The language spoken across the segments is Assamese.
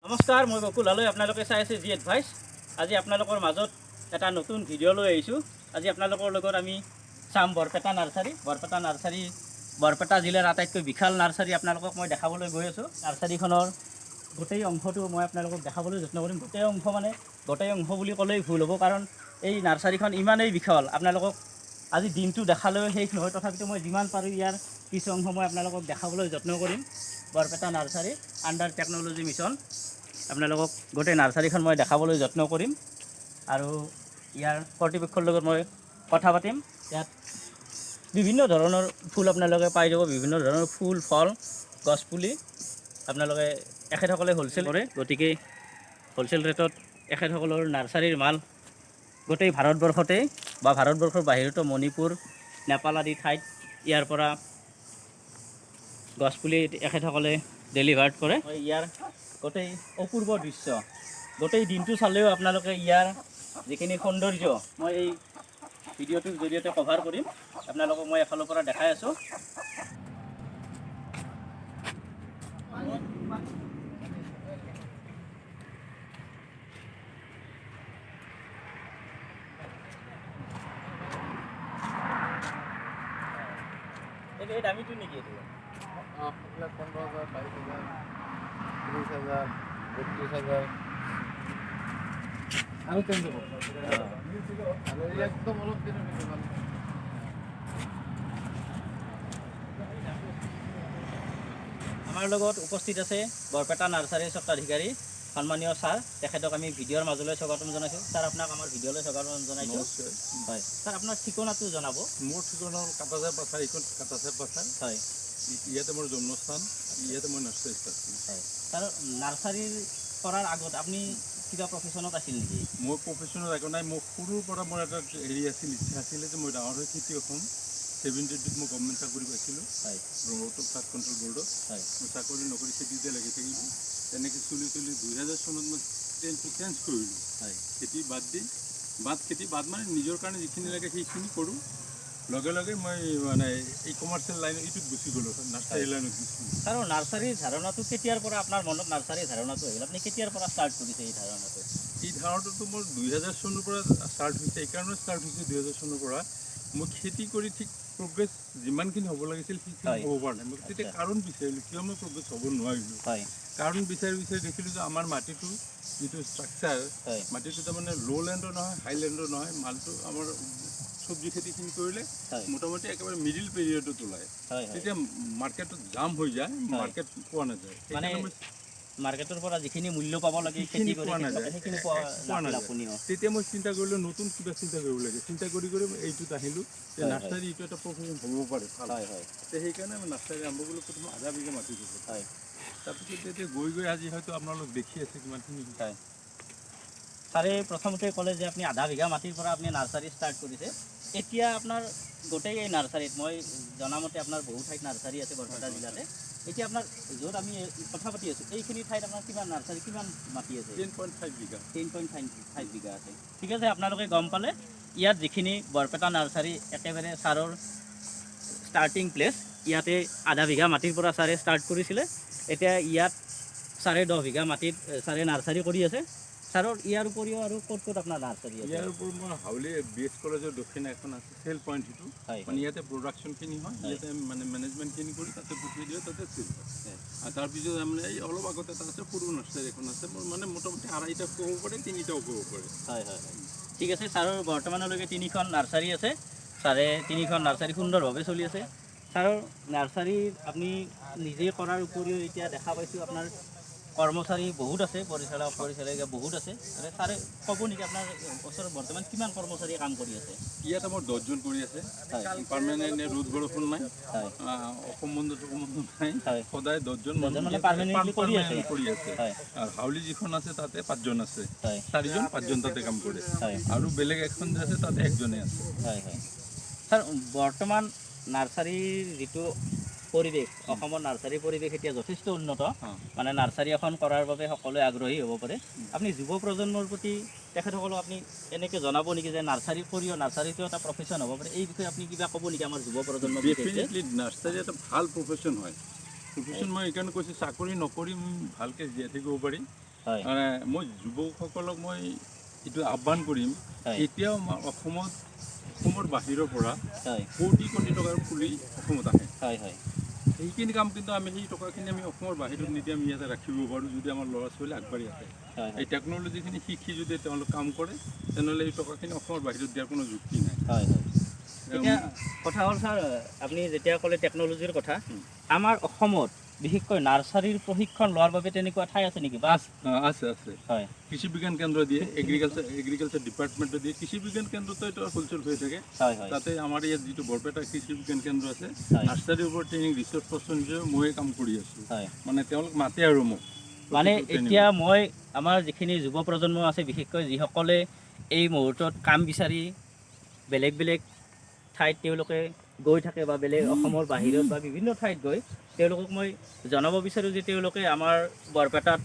নমস্কাৰ, মই বকুলালৈ আপোনালোকে চাই আছে জি এডভাইচ। আজি আপোনালোকৰ মাজত এটা নতুন ভিডিঅ' লৈ আহিছোঁ। আজি আপোনালোকৰ লগত আমি চাম বৰপেটা নাৰ্চাৰী। বৰপেটা জিলাৰ আটাইতকৈ বিশাল নাৰ্চাৰী আপোনালোকক মই দেখাবলৈ গৈ আছোঁ। নাৰ্চাৰীখনৰ গোটেই অংশটো মই আপোনালোকক দেখাবলৈ যত্ন কৰিম। গোটেই অংশ বুলি ক'লেই ভুল হ'ব, কাৰণ এই নাৰ্চাৰীখন ইমানেই বিশাল, আপোনালোকক আজি দিনটো দেখালেও শেষ নহয়। তথাপিতো মই যিমান পাৰোঁ ইয়াৰ কিছু অংশ মই আপোনালোকক দেখাবলৈ যত্ন কৰিম। Barpeta nursery under technology mission, আপোনালোকক গোটেই নাৰ্চাৰীখন মই দেখাবলৈ যত্ন কৰিম আৰু ইয়াৰ কৰ্তৃপক্ষৰ লগত মই কথা পাতিম। ইয়াত বিভিন্ন ধৰণৰ ফুল আপোনালোকে পাই যাব, বিভিন্ন ধৰণৰ ফুল, ফল, গছপুলি আপোনালোকে এখেতসকলে হ'লচেল কৰে। গতিকে হ'লচেল ৰেটত এখেতসকলৰ নাৰ্চাৰীৰ মাল গোটেই ভাৰতবৰ্ষতেই বা ভাৰতবৰ্ষৰ বাহিৰতো মণিপুৰ, নেপাল আদি ঠাইত ইয়াৰ পৰা গছপুলি এখেতসকলে ডেলিভাৰ্ড কৰে। ইয়াৰ গোটেই অপূৰ্ব দৃশ্য, গোটেই দিনটো চালেও আপোনালোকে ইয়াৰ যিখিনি সৌন্দৰ্য মই এই ভিডিঅ'টোৰ জৰিয়তে কভাৰ কৰিম। আপোনালোকক মই এফালৰ পৰা দেখাই আছোঁ। এই দামীটো নেকি এইটো? 15,000, 22,000, 30,000, 32,000 আৰু চেঞ্জ হ'ব। আৰু একদম অলপ দিনৰ ভিতৰত আমাৰ লগত উপস্থিত আছে বৰপেটা নাৰ্চাৰীৰ স্বত্বাধিকাৰী সন্মানীয় ছাৰ। তেখেতক আমি ভিডিঅ'ৰ মাজলৈ স্বাগতম জনাইছোঁ। ছাৰ, আপোনাক আমাৰ ভিডিঅ'লৈ স্বাগতম জনাইছোঁ। হয় ছাৰ, আপোনাৰ ঠিকনাটো জনাব। মোৰ ঠিকনা হ'ল কাটাচাৰ পাথাৰ, এইখন কাটাচাৰ পাথাৰ। হয়, ইয়াতে মোৰ জন্মস্থান, ইয়াতে মই নাৰ্চাৰী ষ্টাৰ্ট কৰিছোঁ। হয় ছাৰ, নাৰ্চাৰী কৰাৰ আগত আপুনি কিবা প্ৰফেশ্যনত আছিল নেকি? মই প্ৰফেশ্যনেল একো নাই। মোৰ সৰুৰ পৰা মোৰ এটা হেৰি আছিল, ইচ্ছা আছিলে যে মই ডাঙৰ হৈ খেতিয়ক হ'ম। 72ত মই গভৰ্ণমেণ্ট চাকৰি পাইছিলোঁ। হয়, ব্ৰহ্মপুত্ৰ ফ্লাড কণ্ট্ৰল বৰ্ডত। হয়, মই চাকৰি নকৰি খেতিতে লাগি থাকিলোঁ। তেনেকৈ চলি 2000 চনত মই ট্ৰেইনটো চেঞ্জ কৰিলোঁ। হয়, খেতি বাদ দি খেতি বাদ মানে নিজৰ কাৰণে যিখিনি লাগে সেইখিনি কৰোঁ। লগে লগে মই মানে এই কমাৰ্চিয়েল লাইন এইটোত গুচি গ'লোঁ, নাৰ্চাৰী লাইনত গুচি গ'লোঁ। ছাৰ, নাৰ্চাৰীৰ ধাৰণাটো কেতিয়াৰ পৰা আপোনাৰ মনত নাৰ্চাৰীৰ ধাৰণাটো আহিল? আপুনি কেতিয়াৰ পৰা ষ্টাৰ্ট কৰিছে এই ধাৰণাটো? এই ধাৰণাটো মোৰ 2000 চনৰ পৰা ষ্টাৰ্ট হৈছে। এইকাৰণে ষ্টাৰ্ট হৈছে 2000 চনৰ পৰা। মই খেতি কৰি ঠিক প্ৰগ্ৰেছ যিমানখিনি হ'ব লাগিছিল সেইখিনি হ'ব পৰা নাই। মই তেতিয়া কাৰণ বিচাৰিলোঁ, কিয় মই প্ৰগ্ৰেছ হ'ব নোৱাৰিলোঁ। হয়, কাৰণ বিচাৰি দেখিলোঁ যে আমাৰ মাটিটো যিটো ষ্ট্ৰাকচাৰ, হয়, মাটিটো তাৰমানে ল' লেণ্ডৰ নহয়, হাই লেণ্ডৰ নহয়। মালটো আমাৰ চব্জি খেতিখিনি কৰিলে মোটামুটি একেবাৰে মিডিল পিৰিয়ডত ওলায়। তেতিয়া মাৰ্কেটত জাম হৈ যায়, মাৰ্কেট পোৱা নাযায়। মানে মাৰ্কেটৰ পৰা যিখিনি মূল্য পাব লাগে সেইখিনি পোৱা নাযায়, সেইখিনি পোৱা নাযায়। তেতিয়া মই চিন্তা কৰিলোঁ নতুন কিবা চিন্তা কৰিব লাগে। চিন্তা কৰি এইটোত আহিলোঁ যে নাৰ্চাৰী এইটো এটা প্ৰফেশ্যন হ'ব পাৰে। হয়, হয়, সেইকাৰণে মই নাৰ্চাৰী আৰম্ভ কৰিলোঁ। প্ৰথম আধা বিঘা মাটি দিছোঁ। হয়, তাৰপিছত এতিয়া গৈ আজি হয়তো আপোনালোক দেখি আছে কিমানখিনি। হয়। ছাৰে প্ৰথমতে ক'লে যে আপুনি আধা বিঘা মাটিৰ পৰা আপুনি নাৰ্চাৰী ষ্টাৰ্ট কৰিছে। এতিয়া আপোনাৰ গোটেই এই নাৰ্চাৰীত মই জনামতে আপোনাৰ বহু ঠাইত নাৰ্চাৰী আছে বৰপেটা জিলাতে। এতিয়া আপোনাৰ য'ত আমি কথা পাতি আছোঁ এইখিনি ঠাইত আপোনাৰ কিমান নাৰ্চাৰী, কিমান মাটি আছে? 10.5 বিঘা। 10.5 বিঘা আছে। ঠিক আছে, আপোনালোকে গম পালে। ইয়াত যিখিনি বৰপেটা নাৰ্চাৰী একেবাৰে ছাৰৰ ষ্টাৰ্টিং প্লেচ, ইয়াতে আধা বিঘা মাটিৰ পৰা ছাৰে ষ্টাৰ্ট কৰিছিলে। এতিয়া ইয়াত 10.5 বিঘা মাটিত ছাৰে নাৰ্চাৰী কৰি আছে। ছাৰৰ ইয়াৰ উপৰিও আৰু ক'ত ক'ত আপোনাৰ নাৰ্চাৰী আছে? ইয়াৰ উপৰিও মই হাউলি BS কলেজৰ দক্ষিণে এখন আছে চেল পইণ্ট। সেইটো মানে ইয়াতে প্ৰডাকশ্যনখিনি হয়, ইয়াতে মানে মেনেজমেণ্টখিনি কৰি তাতে পঠিয়াই দিয়ে, তাতে চেল হয়। আৰু তাৰপিছত মানে এই অলপ আগতে এটা আছে সৰু নাৰ্চাৰী এখন আছে। মোৰ মানে মোটামুটি 2.5টা ক'ব পাৰে, 3টাও ক'ব পাৰে। হয়, হয়, হয়, ঠিক আছে। ছাৰৰ বৰ্তমানলৈকে 3খন নাৰ্চাৰী আছে। ছাৰে 3খন নাৰ্চাৰী সুন্দৰভাৱে চলি আছে। ছাৰৰ নাৰ্চাৰী আপুনি নিজে কৰাৰ উপৰিও এতিয়া দেখা পাইছোঁ আপোনাৰ কৰ্মচাৰী বহুত আছে, পৰিচালিকা বহুত আছে। আৰু ছাৰে ক'ব নেকি আপোনাৰ ওচৰত বৰ্তমান কিমান কৰ্মচাৰীয়ে কাম কৰি আছে? ইয়াতে মোৰ 10 জন কৰি আছে। পাৰ্মানেণ্ট ৰ'দ বৰষুণ নাই, অসম বন্ধ নাই, সদায় 10 জন মানে পাৰ্মানেণ্টলি কৰি আছে। আৰু হাউলি যিখন আছে তাতে 5 জন আছে, 5 জন তাতে কাম কৰে। আৰু বেলেগ এখন যে আছে তাতে 1 জনে আছে। হয়, হয়। ছাৰ, বৰ্তমান নাৰ্চাৰীৰ যিটো পৰিৱেশ, অসমৰ নাৰ্চাৰীৰ পৰিৱেশ এতিয়া যথেষ্ট উন্নত। মানে নাৰ্চাৰী এখন কৰাৰ বাবে সকলোৱে আগ্ৰহী হ'ব পাৰে। আপুনি যুৱ প্ৰজন্মৰ প্ৰতি তেখেতসকলক আপুনি এনেকৈ জনাব নেকি যে নাৰ্চাৰী কৰিও নাৰ্চাৰীটো এটা প্ৰফেশ্যন হ'ব পাৰে? এই বিষয়ে আপুনি কিবা ক'ব নেকি আমাৰ যুৱ প্ৰজন্মৰ? ডেফিনেটলি নাৰ্চাৰী এটা ভাল প্ৰফেশ্যন হয়। প্ৰফেশ্যন মই এইকাৰণে কৈছোঁ, চাকৰি নকৰি ভালকৈ জীয়াই থাকিব পাৰি। মানে মই যুৱকসকলক মই এইটো আহ্বান কৰিম এতিয়াও অসমৰ বাহিৰৰ পৰা কোটি কোটি টকাৰ পুলি অসমত আহে সেইখিনি কাম কিন্তু আমি সেই টকাখিনি আমি অসমৰ বাহিৰত নিদি আমি ইয়াতে ৰাখিব পাৰোঁ যদি আমাৰ ল'ৰা ছোৱালী আগবাঢ়ি আহে এই টেকন'লজিখিনি শিকি যদি তেওঁলোক কাম কৰে তেনেহ'লে এই টকাখিনি অসমৰ বাহিৰত দিয়াৰ কোনো যুক্তি নাই এতিয়া কথা হ'ল ছাৰ আপুনি যেতিয়া ক'লে টেকন'লজিৰ কথা আমাৰ অসমত বিশেষকৈ নাৰ্চাৰীৰ প্ৰশিক্ষণ লোৱাৰ বাবে তেনেকুৱা ঠাই আছে নেকি বা আছে কৃষি বিজ্ঞান কেন্দ্ৰ দিয়ে এগ্ৰিকালচাৰ ডিপাৰ্টমেণ্টে দিয়ে কৃষি বিজ্ঞান কেন্দ্ৰটো এটা হোলচেল হৈ থাকে তাতে আমাৰ ইয়াত যিটো বৰপেটা কৃষি বিজ্ঞান কেন্দ্ৰ আছে নাৰ্চাৰীৰ ওপৰত ট্ৰেইনিং ৰিচাৰ্চ পাৰ্চন হিচাপে ময়ে কাম কৰি আছোঁ মানে তেওঁলোক মাতে আৰু মোক মানে এতিয়া মই আমাৰ যিখিনি যুৱ প্ৰজন্ম আছে বিশেষকৈ যিসকলে এই মুহূৰ্তত কাম বিচাৰি বেলেগ বেলেগ ঠাইত তেওঁলোকে গৈ থাকে বা বেলেগ অসমৰ বাহিৰত বা বিভিন্ন ঠাইত গৈ তেওঁলোকক মই জনাব বিচাৰোঁ যে তেওঁলোকে আমাৰ বৰপেটাত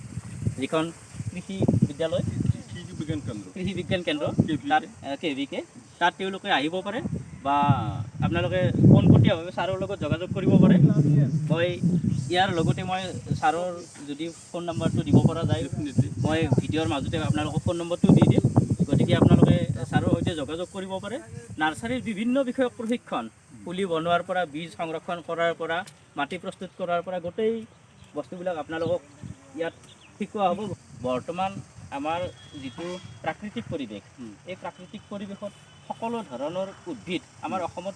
যিখন কৃষি বিদ্যালয় কৃষি বিজ্ঞান কেন্দ্ৰ তাত KVK তাত তেওঁলোকে আহিব পাৰে বা আপোনালোকে পোনপটীয়াভাৱে ছাৰৰ লগত যোগাযোগ কৰিব পাৰে মই ইয়াৰ লগতে মই ছাৰৰ যদি ফোন নম্বৰটো দিব পৰা যায় মই ভিডিঅ'ৰ মাজতে আপোনালোকক ফোন নম্বৰটো দি দিম গতিকে আপোনালোকে ছাৰৰ সৈতে যোগাযোগ কৰিব পাৰে নাৰ্চাৰীৰ বিভিন্ন বিষয়ক প্ৰশিক্ষণ পুলি বনোৱাৰ পৰা বীজ সংৰক্ষণ কৰাৰ পৰা মাটি প্ৰস্তুত কৰাৰ পৰা গোটেই বস্তুবিলাক আপোনালোকক ইয়াত শিকোৱা হ'ব বৰ্তমান আমাৰ যিটো প্ৰাকৃতিক পৰিৱেশ এই প্ৰাকৃতিক পৰিৱেশত সকলো ধৰণৰ উদ্ভিদ আমাৰ অসমত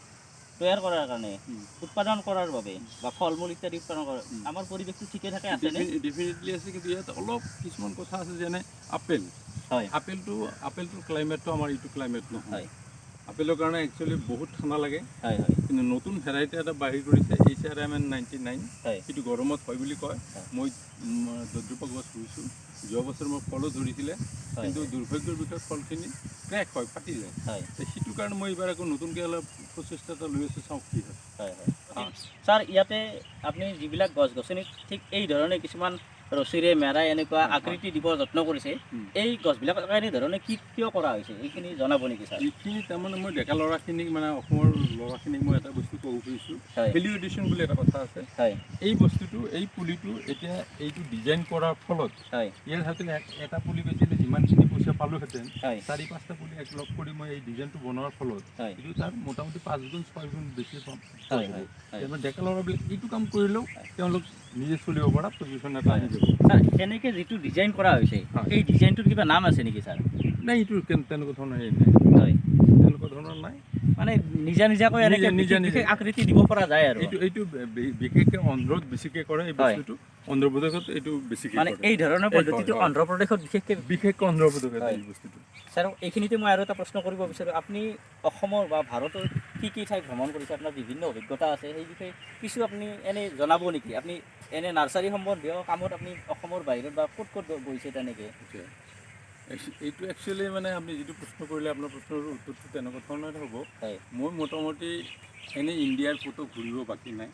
তৈয়াৰ কৰাৰ কাৰণে উৎপাদন কৰাৰ বাবে বা ফল মূল ইত্যাদি উৎপাদন কৰাৰ আমাৰ পৰিৱেশটো ঠিকে থাকে আছেনে ডেফিনেটলি আছে কিন্তু ইয়াত অলপ কিছুমান কথা আছে যেনে আপেলটোৰ ক্লাইমেটটো আমাৰ এইটো ক্লাইমেট নহয় আপেলৰ কাৰণে একচুৱেলি বহুত ঠাণ্ডা লাগে কিন্তু নতুন ভেৰাইটি এটা বাঢ়ি কৰিছে HRMN99 সেইটো গৰমত হয় বুলি কয় মই 10জোপা গছ ৰুইছোঁ যোৱা বছৰ মই ফলো ধৰিছিলে কিন্তু দুৰ্ভাগ্যৰ ভিতৰত ফলখিনি ক্ৰেক হয় ফাটি যায় সেইটো কাৰণে মই এইবাৰ আকৌ নতুনকৈ অলপ প্ৰচেষ্টা এটা লৈ আছোঁ চাওঁ কি হয় ছাৰ ইয়াতে আপুনি যিবিলাক গছ গছনি ঠিক এই ধৰণে কিছুমান ৰছীৰে মেৰাই এনেকুৱা আকৃতি দিব যত্ন কৰিছে এই গছবিলাক এনেধৰণে কিয় কৰা হৈছে এইখিনি জনাব নেকি ছাৰ এইখিনি তাৰমানে মই ডেকা ল'ৰাখিনিক মানে অসমৰ ল'ৰাখিনিক মই এটা বস্তু ক'ব খুজিছোঁ ভেলিউ এডিশ্যন বুলি এটা কথা আছে এই বস্তুটো এই পুলিটো এতিয়া এইটো ডিজাইন কৰাৰ ফলত ইয়াৰ হয়তো এটা পুলি বেচিলে যিমানখিনি পইচা পালোহেঁতেন 4-5টা পুলি একলগ কৰি মই এই ডিজাইনটো বনোৱাৰ ফলত এইটো তাৰ মোটামুটি 5 গুণ 6 গুণ বেছি পাম ডেকা ল'ৰাবিলাক এইটো কাম কৰিলেও তেওঁলোক নিজে চলিব পৰা পজিশ্যন এটা আহি যাব এনেকৈ যিটো ডিজাইন কৰা হৈছে এই ডিজাইনটোৰ কিবা নাম আছে নেকি ছাৰ নাই এইটো তেনেকুৱা ধৰণৰ তেনেকুৱা ধৰণৰ নাই মানে নিজাকৈ এনেকৈ নিজে আকৃতি দিব পৰা যায় আৰু এইটো বিশেষকৈ অন্ধ্ৰত বেছিকৈ কৰে এই বস্তুটো অন্ধ্ৰপ্ৰদেশত এইটো বেছিকৈ মানে এই ধৰণৰ পদ্ধতিটো অন্ধ্ৰপ্ৰদেশত বিশেষকৈ অন্ধ্ৰপ্ৰদেশত এই বস্তুটো ছাৰ এইখিনিতে মই আৰু এটা প্ৰশ্ন কৰিব বিচাৰোঁ আপুনি অসমৰ বা ভাৰতৰ কি ঠাই ভ্ৰমণ কৰিছে আপোনাৰ বিভিন্ন অভিজ্ঞতা আছে সেই বিষয়ে কিছু আপুনি এনেই জনাব নেকি আপুনি এনে নাৰ্চাৰী সম্বন্ধীয় কামত আপুনি অসমৰ বাহিৰত বা ক'ত গৈছে তেনেকৈ এইটো একচুৱেলি মানে আপুনি যিটো প্ৰশ্ন কৰিলে আপোনাৰ প্ৰশ্নৰ উত্তৰটো তেনেকুৱা ধৰণৰ হ'ব মই মোটামুটি এনেই ইণ্ডিয়াৰ ক'তো ঘূৰিব বাকী নাই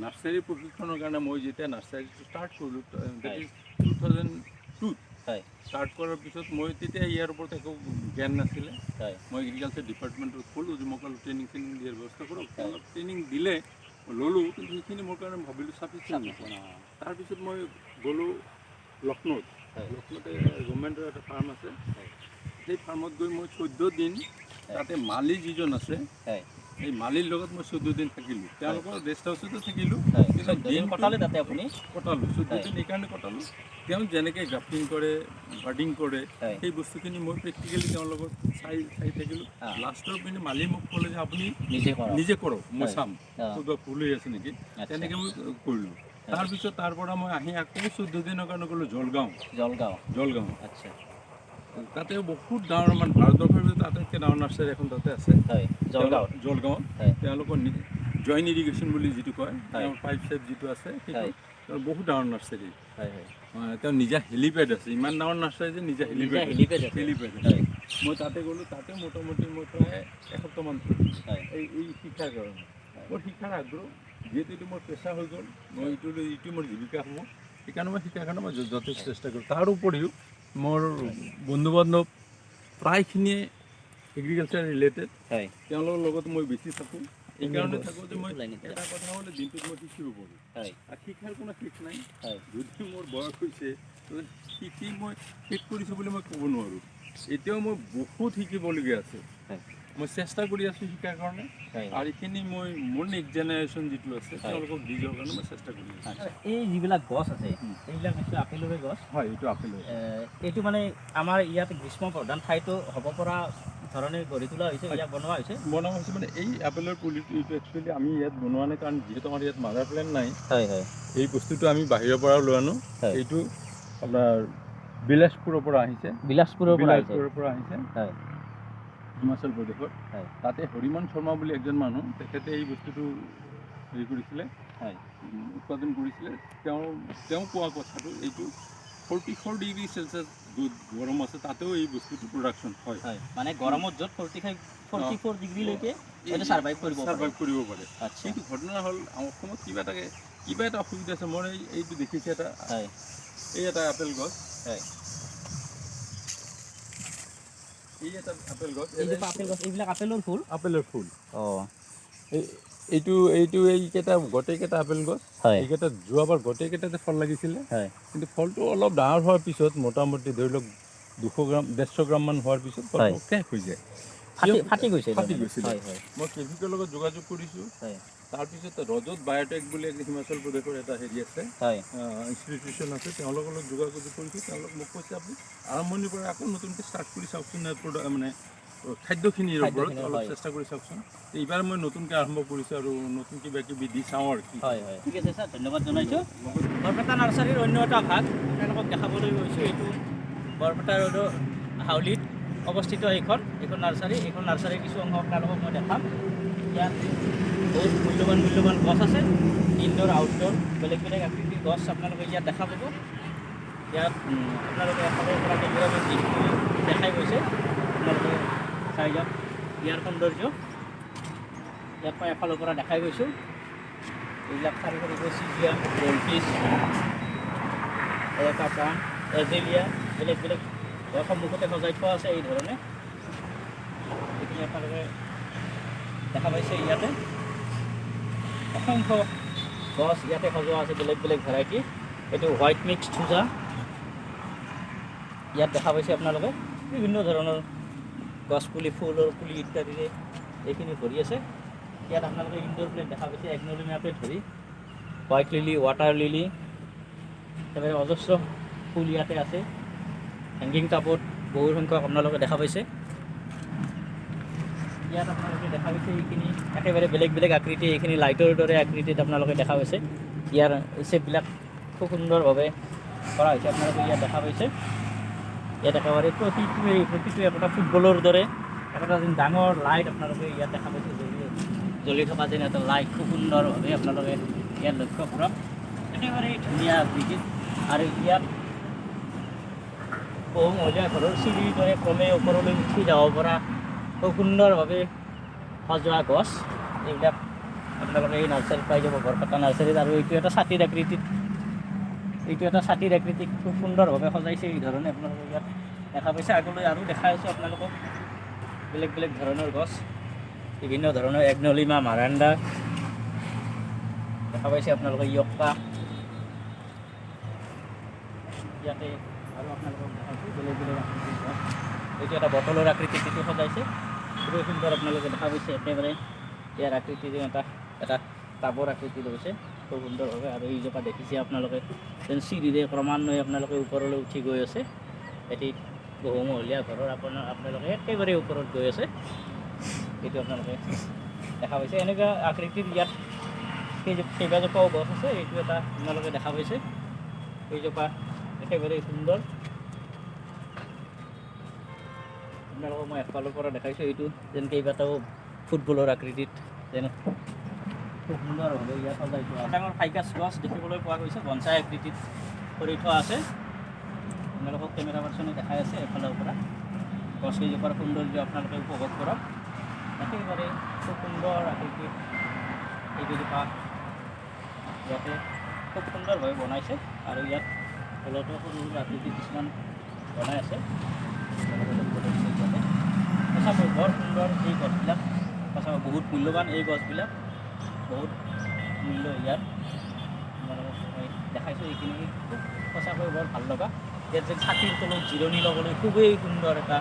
নাৰ্চাৰী প্ৰশিক্ষণৰ কাৰণে মই যেতিয়া নাৰ্চাৰীটো ষ্টাৰ্ট কৰিলোঁ 2002 ষ্টাৰ্ট কৰাৰ পিছত মই তেতিয়া ইয়াৰ ওপৰত একো জ্ঞান নাছিলে মই এগ্ৰিকালচাৰ ডিপাৰ্টমেণ্টত ক'লোঁ যে মোক অলপ ট্ৰেইনিং দিয়াৰ ব্যৱস্থা কৰক অলপ ট্ৰেইনিং দিলে ল'লোঁ কিন্তু সেইখিনি মোৰ কাৰণে ভাবিলোঁ চাফিচিয়েণ্ট নহয় তাৰপিছত মই গ'লোঁ লক্ষ্ণৌত গভৰ্ণমেণ্টৰ এটা ফাৰ্ম আছে সেই ফাৰ্মত গৈ মই 14 দিন তাতে মালি যিজন আছে এই মালিৰ লগত মই 14 দিন থাকিলোঁ তেওঁলোকৰ ৰেষ্ট হাউচতে থাকিলোঁ তাতে আপুনি কটালোঁ 14 দিন এইকাৰণে কটালোঁ তেওঁ যেনেকৈ গ্ৰাফটিং কৰে বাৰ্ডিং কৰে সেই বস্তুখিনি মই প্ৰেক্টিকেলি তেওঁৰ লগত চাই থাকিলোঁ লাষ্টৰ পিনে মালি মোক ক'লে যে আপুনি নিজে কৰক মই চাম কিবা ভুল হৈ আছে নেকি তেনেকৈ মই কৰিলোঁ তাৰপিছত তাৰ পৰা মই আহি আকৌ 14 দিনৰ কাৰণে গ'লোঁ জলগাঁও আচ্ছা তাতে বহুত ডাঙৰ মানে ভাৰতবৰ্ষৰ ভিতৰত আটাইতকৈ ডাঙৰ নাৰ্চাৰী এখন তাতে আছে জলগাঁৱত তেওঁলোকৰ জইণ্ট ইৰিগেশ্যন বুলি যিটো কয় তেওঁৰ পাইপ চাইপ যিটো আছে সেইটো তেওঁৰ বহুত ডাঙৰ নাৰ্চাৰী তেওঁ নিজা হেলিপেড আছে ইমান ডাঙৰ নাৰ্চাৰী যে নিজা হেলিপেড মই তাতে গ'লোঁ তাতে মোটামুটি মই প্ৰায় এসপ্তাহমান এই শিক্ষাৰ কাৰণে মোৰ শিক্ষাৰ আগ্ৰহ যিহেতু এইটো মোৰ পেচা হৈ গ'ল মই এইটো মোৰ জীৱিকা হ'ব সেইকাৰণে মই শিক্ষাৰ কাৰণে মই যথেষ্ট চেষ্টা কৰোঁ তাৰ উপৰিও মোৰ বন্ধু বান্ধৱ প্ৰায়খিনিয়ে এগ্ৰিকালচাৰ ৰিলেটেড তেওঁলোকৰ লগত মই বেছি থাকোঁ এইকাৰণে থাকোঁ যে মই এটা কথা হ'লে দিনটোত মই শিকিব পাৰোঁ আৰু শিক্ষাৰ কোনো শেষ নাই যদি মোৰ বয়স হৈছে তো শিকি মই শেষ কৰিছোঁ বুলি মই ক'ব নোৱাৰোঁ। এতিয়াও মই বহুত শিকিবলগীয়া আছে। মই চেষ্টা কৰি আছোঁ শিকাৰ কাৰণে, আৰু এইখিনি মই মোৰ নেক্সট জেনেৰেশ্যন যিটো আছে তেওঁলোকক দি যোৱাৰ কাৰণে মই চেষ্টা কৰি আছোঁ। এই যিবিলাক গছ আছে এইবিলাক নিশ্চয় আপেলৰে গছ। হয়, এইটো আপেলৰ। এইটো মানে আমাৰ ইয়াত গ্ৰীষ্ম প্ৰধান ঠাইতো হ'ব পৰা ধৰণে গঢ়ি তোলা হৈছে, ইয়াক বনোৱা হৈছে মানে এই আপেলৰ পুলিটো এইটো একচুৱেলি আমি ইয়াত বনোৱা নাই, কাৰণ যিহেতু আমাৰ ইয়াত মাদাৰ প্লেণ্ট নাই। এই বস্তুটো আমি বাহিৰৰ পৰাও লৈ আনো। এইটো আপোনাৰ বিলাসপুৰৰ পৰা আহিছে। বিলাসপুৰৰ পৰা আহিছে হিমাচল প্ৰদেশত। তাতে হৰিমন শৰ্মা বুলি একজন মানুহ, তেখেতে এই বস্তুটো হেৰি কৰিছিলে, উৎপাদন কৰিছিলে। তেওঁ কোৱা কথাটো এইটো 44 ডিগ্ৰী চেলচিয়াছ য'ত গৰম আছে তাতেও এই বস্তুটো প্ৰডাকশ্যন হয়। মানে গৰমত য'ত 44 ডিগ্ৰীলৈকে ছাৰ্ভাইভ কৰিব পাৰে। কিন্তু ঘটনা হ'ল অসমত কিবা এটা অসুবিধা আছে। মই এইটো দেখিছোঁ এই এটা আপেল গছ, এই এটা আপেল গছ, এইবিলাক আপেলৰ ফুল। এইটো এইকেইটা গোটেইকেইটা আপেল গছ। এইকেইটা যোৱাবাৰ গোটেইকেইটাতে ফল লাগিছিলে, কিন্তু ফলটো অলপ ডাঙৰ হোৱাৰ পিছত মোটামুটি ধৰি লওক 200 গ্ৰাম 150 গ্ৰামমান হোৱাৰ পিছত ফলটো শেষ হৈ যায়, ফাটি গৈছিলে। মই কেভিকৰ লগত যোগাযোগ কৰিছোঁ। তাৰপিছত ৰজত বায়'টেক বুলি হিমাচল প্ৰদেশৰ এটা হেৰি আছে, ইনষ্টিটিউশ্যন আছে, তেওঁলোকৰ লগত যোগাযোগ কৰিছোঁ। তেওঁলোক মোক কৈছে আপুনি আৰম্ভণিৰ পৰা আকৌ নতুনকৈ ষ্টাৰ্ট কৰি চাওকচোন, মানে খাদ্যখিনিৰ ওপৰত অলপ চেষ্টা কৰি চাওকচোন। এইবাৰ মই নতুনকৈ আৰম্ভ কৰিছোঁ আৰু নতুন কিবা কিবি দি চাওঁ আৰু কি। ঠিক আছে ছাৰ, ধন্যবাদ জনাইছোঁ। বৰপেটা নাৰ্চাৰীৰ অন্য এটা ভাগ আপোনালোকক দেখাবলৈ গৈছোঁ। এইটো বৰপেটা ৰোডৰ হাউলিত অৱস্থিত এইখন নাৰ্চাৰী। এইখন নাৰ্চাৰীৰ কিছু অংশ আপোনালোকক মই দেখাম। ইয়াত বহুত মূল্যৱান গছ আছে, ইনডোৰ আউটডোৰ বেলেগ আকৃতিৰ গছ আপোনালোকে ইয়াত দেখা পাব। ইয়াত আপোনালোকে এফালৰ পৰা কেমেৰামেন দিশটো দেখাই গৈছে, আপোনালোকে চাই যাওক ইয়াৰ সৌন্দৰ্য। ইয়াত মই এফালৰ পৰা দেখাই গৈছোঁ। এইবিলাক চাৰি চিজিয়া, গোল্ডফিছ, কাপান, এজেলিয়া, বেলেগ সন্মুখতে সজাই থোৱা আছে এই ধৰণে। এইখিনি আপোনালোকে দেখা পাইছে। ইয়াতে অসংখ্য গছ ইয়াতে সজোৱা আছে, বেলেগ ভেৰাইটি। এইটো হোৱাইট মিক্স থুজা ইয়াত দেখা পাইছে আপোনালোকে। বিভিন্ন ধৰণৰ গছপুলি, ফুলৰ পুলি ইত্যাদিৰে এইখিনি ভৰি আছে। ইয়াত আপোনালোকে ইনডোৰ প্লেণ্ট দেখা পাইছে, এগনলিমিয়াকে ধৰি হোৱাইট লিলি, ৱাটাৰ লিলি, একেবাৰে অজস্ৰ ফুল ইয়াতে আছে। হেংগিং টাবত বহু সংখ্যক আপোনালোকে দেখা পাইছে। ইয়াত আপোনালোকে দেখা পাইছে এইখিনি একেবাৰে বেলেগ আকৃতি, এইখিনি লাইটৰ দৰে আকৃতিত আপোনালোকে দেখা পাইছে। ইয়াৰ শ্বেপবিলাক খুব সুন্দৰভাৱে কৰা হৈছে, আপোনালোকে ইয়াত দেখা পাইছে। ইয়াত একেবাৰে প্ৰতিটোৱে একোটা ফুটবলৰ দৰে একোটা যেন ডাঙৰ লাইট আপোনালোকে ইয়াত দেখা পাইছে, জ্বলি থকা যেন এটা লাইট খুব সুন্দৰভাৱে আপোনালোকে ইয়াত লক্ষ্য কৰক। একেবাৰে ধুনীয়া আকৃতিত। আৰু ইয়াত বহু মহলীয়া ঘৰৰ চিৰিৰ দৰে ক্ৰমে ওপৰলৈ উঠি যাব পৰা খুব সুন্দৰভাৱে সজোৱা গছ। এইবিলাক আপোনালোকে এই নাৰ্চাৰীত পাই যাব, বৰপেটা নাৰ্চাৰীত। আৰু এইটো এটা ছাতিৰ আকৃতিক খুব সুন্দৰভাৱে সজাইছে এই ধৰণে আপোনালোকে ইয়াত দেখা পাইছে। আগলৈ আৰু দেখাই আছোঁ আপোনালোকক বেলেগ ধৰণৰ গছ, বিভিন্ন ধৰণৰ এগনলিমা, মাৰাণ্ডা দেখা পাইছে আপোনালোকে, ইয়ক্কা। ইয়াতে আৰু আপোনালোকক দেখাইছোঁ বেলেগ আকৃতিৰ গছ। এইটো এটা বটলৰ আকৃতিত এইটো সজাইছে, খুবেই সুন্দৰ আপোনালোকে দেখা পাইছে। একেবাৰে ইয়াৰ আকৃতি যেন এটা টাবৰ আকৃতি লৈছে খুব সুন্দৰভাৱে। আৰু এইজোপা দেখিছে আপোনালোকে যেন চিৰিৰে ক্ৰমান্বয়ে আপোনালোকে ওপৰলৈ উঠি গৈ আছে। এটি বহুমহলীয়া ঘৰৰ আপোনালোকে একেবাৰে ওপৰত গৈ আছে, এইটো আপোনালোকে দেখা পাইছে। এনেকুৱা আকৃতিৰ ইয়াত কেইবাজোপাও গছ আছে। এইটো এটা আপোনালোকে দেখা পাইছে, এইজোপা একেবাৰে সুন্দৰ। আপোনালোকক মই এফালৰ পৰা দেখাইছোঁ। এইটো যেন কেইবাটাও ফুটবলৰ আকৃতিত যেন খুব সুন্দৰভাৱে ইয়াত সজাই থোৱা আছে। ডাঙৰ ফাইকাছ গছ দেখিবলৈ পোৱা গৈছে, বনচাই আকৃতিত কৰি থোৱা আছে। আপোনালোকক কেমেৰা পাৰ্চনে দেখাই আছে এফালৰ পৰা। গছকেইজোপাৰ সৌন্দৰ্য আপোনালোকে উপভোগ কৰক। একেবাৰে খুব সুন্দৰ আকৃতিত এইকেইজোপা ইয়াতে খুব সুন্দৰভাৱে বনাইছে। আৰু ইয়াত তলতো সৰু আকৃতি কিছুমান বনাই আছে। সঁচাকৈ বৰ সুন্দৰ এই গছবিলাক, সঁচাকৈ বহুত মূল্যৱান এই গছবিলাক, বহুত মূল্য ইয়াত আপোনালোকক মই দেখা দেখাইছোঁ এইখিনি খুব সঁচাকৈ বৰ ভাল লগা। ইয়াত যেন ছাতিৰ তলত জিৰণি ল'বলৈ খুবেই সুন্দৰ এটা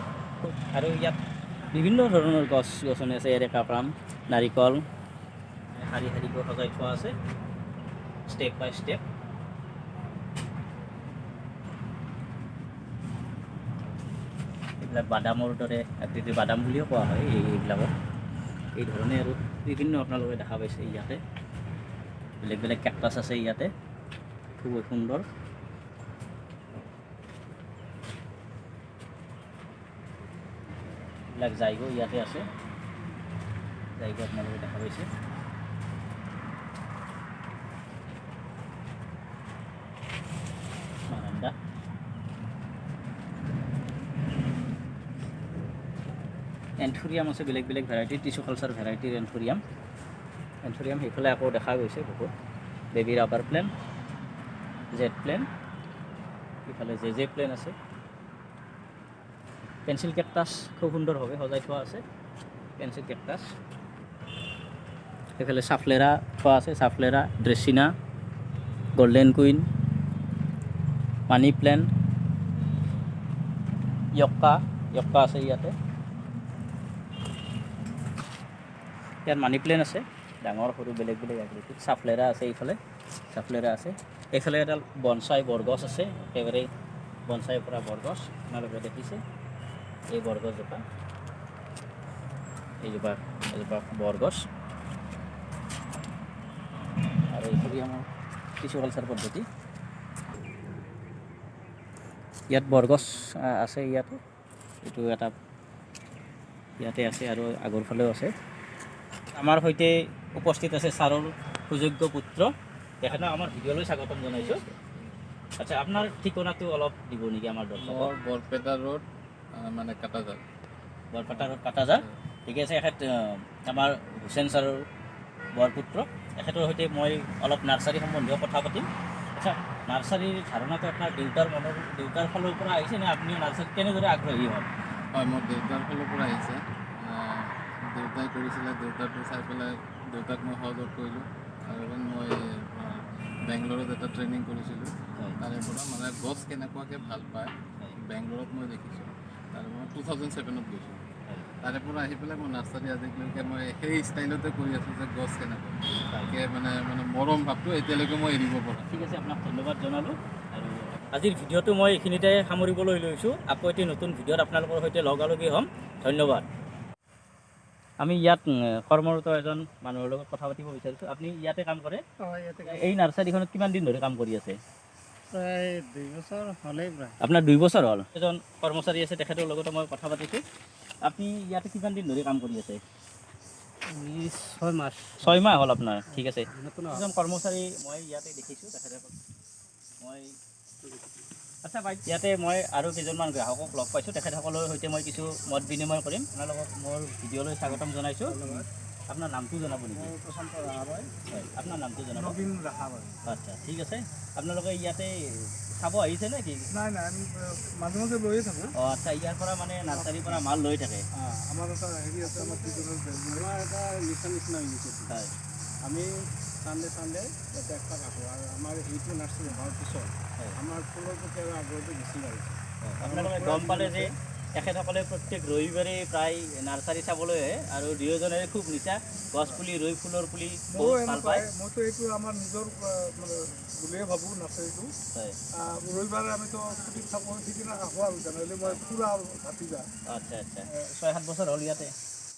আৰু ইয়াত বিভিন্ন ধৰণৰ গছ গছনি আছে। এৰেকা পাম, নাৰিকল শাৰী শাৰীকৈ সজাই থোৱা আছে ষ্টেপ বাই ষ্টেপ। এইবিলাক বাদামৰ দৰে আকৃতিৰ বাদাম বুলিও কোৱা হয় এইবিলাকক। এই ধৰণে আৰু বিভিন্ন আপোনালোকে দেখা পাইছে ইয়াতে বেলেগ বেলেগ কেকটাছ আছে ইয়াতে খুবেই সুন্দৰ। এইবিলাক জাইগো ইয়াতে আছে, জাইগো আপোনালোকে দেখা পাইছে। বাৰান্দা, এন্থুৰিয়াম আছে বেলেগ বেলেগ ভেৰাইটিৰ, টিচু কালচাৰ ভেৰাইটিৰ এন্থুৰিয়াম সেইফালে আকৌ দেখা গৈছে বহুত। Baby rubber plant, jade plant, ইফালে জে প্লেন আছে। পেঞ্চিল কেকটাছ খুব সুন্দৰভাৱে সজাই থোৱা আছে, পেঞ্চিল কেকটাছ। এইফালে চাফলেৰা থোৱা আছে, চাফলেৰা, ড্ৰেচিনা, গল্ডেন কুইন, মানি প্লেণ্ট, য়ক্কা আছে ইয়াতে। ইয়াত মানি প্লেণ্ট আছে ডাঙৰ সৰু বেলেগ বেলেগ আকৃতিৰ। চাফলেৰা আছে, এইফালে চাফলেৰা আছে। এইফালে এডাল বনচাই বৰগছ আছে, একেবাৰে বনচাইৰ পৰা বৰগছ আপোনালোকে দেখিছে। এই বৰগছজোপা, এজোপা বৰগছ। আৰু এইখিনি আমাৰ টিচু কালচাৰ পদ্ধতি। ইয়াত বৰগছ আছে, ইয়াতে এইটো এটা ইয়াতে আছে আৰু আগৰ ফালেও আছে। আমাৰ সৈতে উপস্থিত আছে ছাৰৰ সুযোগ্য পুত্ৰ, তেখেতক আমাৰ ভিডিঅ'লৈ স্বাগতম জনাইছোঁ। আচ্ছা, আপোনাৰ ঠিকনাটো অলপ দিব নেকি আমাৰ দৰ্শকক? বৰপেটা ৰোড মানে কাটাজাৰ, বৰপেটা ৰোড কাটাজাৰ। ঠিকে আছে, এখেত আমাৰ হুছেইন ছাৰৰ বৰপুত্ৰ। এখেতৰ সৈতে মই অলপ নাৰ্চাৰী সম্বন্ধীয় কথা পাতিম। আচ্ছা, নাৰ্চাৰীৰ ধাৰণাটো আপোনাৰ দেউতাৰ ফালৰ পৰা আহিছে নে আপুনিও নাৰ্চাৰীত কেনেদৰে আগ্ৰহী হ'ল? হয়, মোৰ দেউতাৰ ফালৰ পৰা আহিছে। দেউতাই কৰিছিলে, দেউতাৰটো চাই পেলাই দেউতাক মই সহযোগ কৰিলোঁ। আৰু মই বেংগলোৰত এটা ট্ৰেইনিং কৰিছিলোঁ, তাৰে পৰা মানে গছ কেনেকুৱাকৈ ভাল পায় বেংগলোৰত মই দেখিছোঁ। তাৰে মই 2007 গৈছোঁ। তাৰে পৰা আহি পেলাই মই নাৰ্চাৰী আজিলৈকে মই সেই ষ্টাইলতে কৰি আছোঁ যে গছ কেনেকুৱা মানে মৰম ভাৱটো এতিয়ালৈকে মই এৰিব পৰা। ঠিক আছে, আপোনাক ধন্যবাদ জনালোঁ। আৰু আজিৰ ভিডিঅ'টো মই এইখিনিতে সামৰিবলৈ লৈছোঁ। আকৌ এটি নতুন ভিডিঅ'ত আপোনালোকৰ সৈতে লগালগি হ'ম। ধন্যবাদ। আমি ইয়াত কৰ্মৰত এজন মানুহৰ লগত কথা পাতিব বিচাৰিছোঁ। আপুনি ইয়াতে কাম কৰে? এই নাৰ্চাৰীখনত কিমান দিন ধৰি কাম কৰি আছে? প্ৰায় 2 বছৰ হ'লেই প্ৰায়। আপোনাৰ 2 বছৰ হ'ল? এজন কৰ্মচাৰী আছে, তেখেতৰ লগতে মই কথা পাতিছোঁ। আপুনি ইয়াতে কিমান দিন ধৰি কাম কৰি আছে? 6 মাহ। 6 মাহ হ'ল আপোনাৰ? ঠিক আছে। এজন কৰ্মচাৰী মই ইয়াতে দেখিছোঁ, তেখেতসকল মই আচ্ছা বাইক, ইয়াতে মই আৰু কেইজনমান গ্ৰাহকক লগ পাইছোঁ। তেখেতসকলৰ সৈতে মই কিছু মত বিনিময় কৰিম। আপোনালোকক মোৰ ভিডিঅ'লৈ স্বাগতম জনাইছোঁ। আপোনাৰ নামটো জনাব নেকি? প্ৰশান্ত ৰাহাবাই। হয়, আপোনাৰ নামটো জনাব। নবীন ৰাহাবাই। আচ্ছা, ঠিক আছে। আপোনালোকে ইয়াতে চাব আহিছে নে কি? নাই, আমি মাজে মাজে লৈয়ে থাকোঁ। অঁ, আচ্ছা, ইয়াৰ পৰা মানে নাৰ্চাৰীৰ পৰা মাল লৈ থাকে? আমাৰ এটা হেৰি আছে, আমাৰ এটা নিচিনা ইনিচিয়েটিভ। হয়, আমি চানডে ইয়াতে একটা কাটোঁ। আৰু আমাৰ এইটো নাৰ্চাৰী হোৱাৰ পিছত আমাৰ ফুলৰ প্ৰতি আৰু আগ্ৰহটো বেছি বাঢ়িছে। আপোনালোকে গম পালে যে তেখেতসকলে প্ৰত্যেক ৰবিবাৰে প্ৰায় নাৰ্চাৰী চাবলৈ আহে আৰু দুয়োজনেৰে খুব নিচা। গছ পুলি ৰুই ফুলৰ পুলি বহুত ভাল পায়। মইতো এইটো আমাৰ নিজৰ মানে বুলিয়ে ভাবোঁ নাৰ্চাৰীটো। হয়, ৰবিবাৰে আমিতো ছুটিত থাকোঁ, সিদিনা ৰাখোঁ আৰু তেনেহ'লে মই ফুৰা ভাতি যায়। আচ্ছা, 6-7 বছৰ হ'ল ইয়াতে?